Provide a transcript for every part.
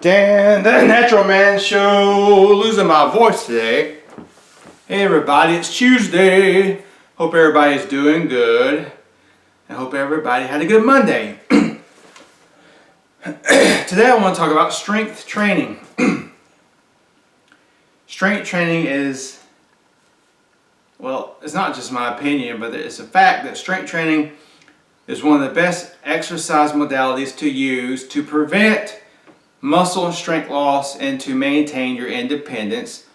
Dan, the Natural Man Show. Losing my voice today. Hey everybody, it's Tuesday. Hope everybody's doing good. I hope everybody had a good Monday. Today I want to talk about strength training. Strength training is, well, it's not just my opinion, but it's a fact that strength training is one of the best exercise modalities to use to prevent muscle and strength loss and to maintain your independence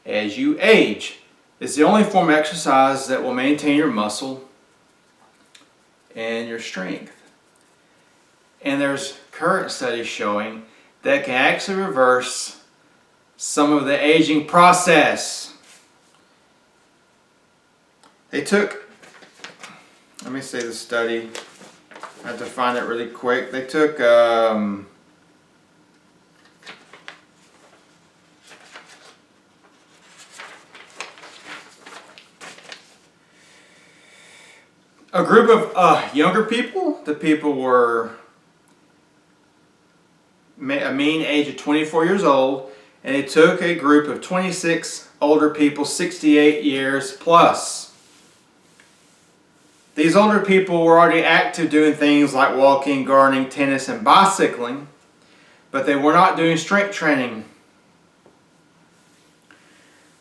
as you age. It's the only form of exercise that will maintain your muscle and your strength. And there's current studies showing that can actually reverse some of the aging process. They took, let me see the study, I have to find it really quick. They took a group of younger people. The people were a mean age of 24 years old, and they took a group of 26 older people, 68 years plus. These older people were already active doing things like walking, gardening, tennis, and bicycling, but they were not doing strength training.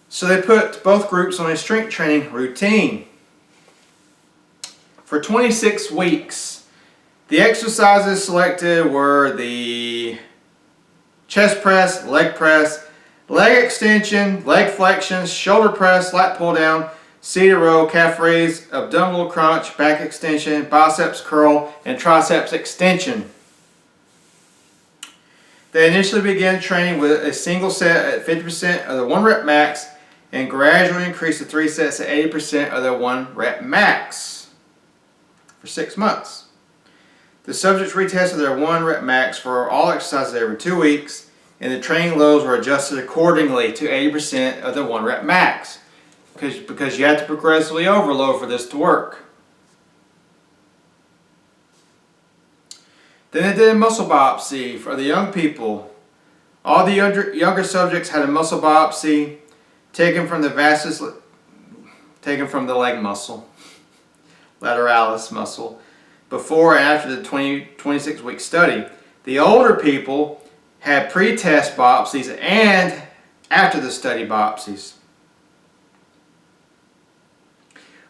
So they put both groups on a strength training routine. For 26 weeks, the exercises selected were the chest press, leg extension, leg flexions, shoulder press, lat pull down, seated row, calf raise, abdominal crunch, back extension, biceps curl, and triceps extension. They initially began training with a single set at 50% of the 1 rep max and gradually increased to 3 sets at 80% of the 1 rep max. For 6 months. The subjects retested their 1 rep max for all exercises every 2 weeks, and the training loads were adjusted accordingly to 80% of the 1 rep max, because you have to progressively overload for this to work. Then they did a muscle biopsy for the young people. All the younger subjects had a muscle biopsy taken from the leg muscle, lateralis muscle, before and after the 26-week study. The older people had pre-test biopsies and after the study biopsies.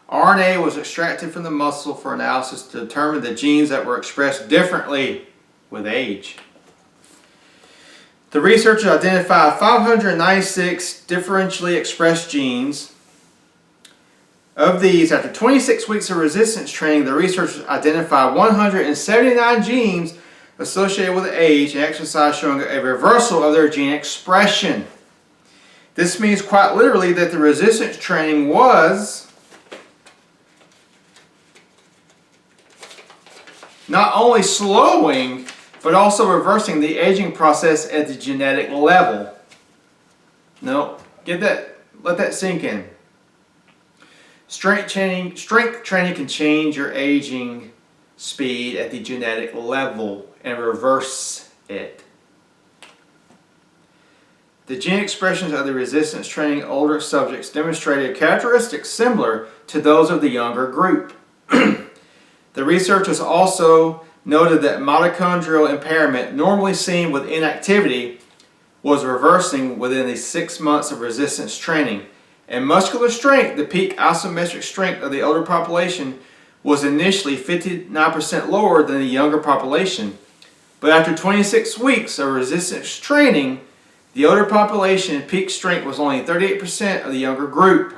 RNA was extracted from the muscle for analysis to determine the genes that were expressed differently with age. The researchers identified 596 differentially expressed genes. Of these, after 26 weeks of resistance training, the researchers identified 179 genes associated with age and exercise, showing a reversal of their gene expression. This means quite literally that the resistance training was not only slowing, but also reversing the aging process at the genetic level. No, let that sink in. Strength training can change your aging speed at the genetic level and reverse it. The gene expressions of the resistance training older subjects demonstrated characteristics similar to those of the younger group. The researchers also noted that mitochondrial impairment, normally seen with inactivity, was reversing within the 6 months of resistance training. And muscular strength, the peak isometric strength of the older population, was initially 59% lower than the younger population. But after 26 weeks of resistance training, the older population peak strength was only 38% of the younger group.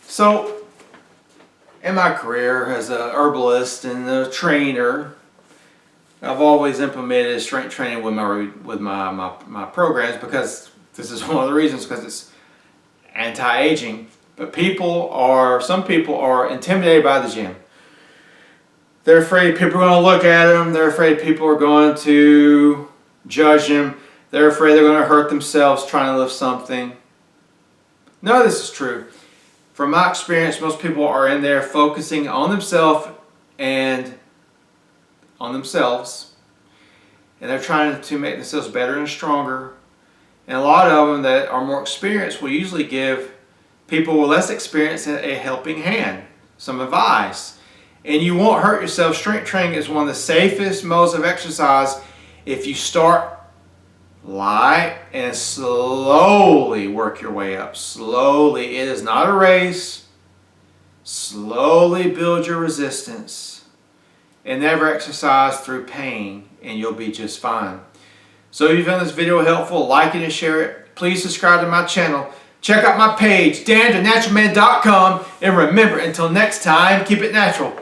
So, in my career as an herbalist and a trainer, I've always implemented strength training with my programs, because this is one of the reasons, because it's anti-aging. But some people are intimidated by the gym. They're afraid people are going to look at them. They're afraid people are going to judge them. They're afraid they're going to hurt themselves trying to lift something. None of this is true. From my experience, most people are in there focusing on themselves and they're trying to make themselves better and stronger. And a lot of them that are more experienced will usually give people with less experience a helping hand, some advice. And you won't hurt yourself. Strength training is one of the safest modes of exercise if you start light and slowly work your way up. Slowly. It is not a race. Slowly build your resistance and never exercise through pain, and you'll be just fine. So if you found this video helpful, like it and share it. Please subscribe to my channel. Check out my page, danthenaturalman.com, and remember, until next time, keep it natural.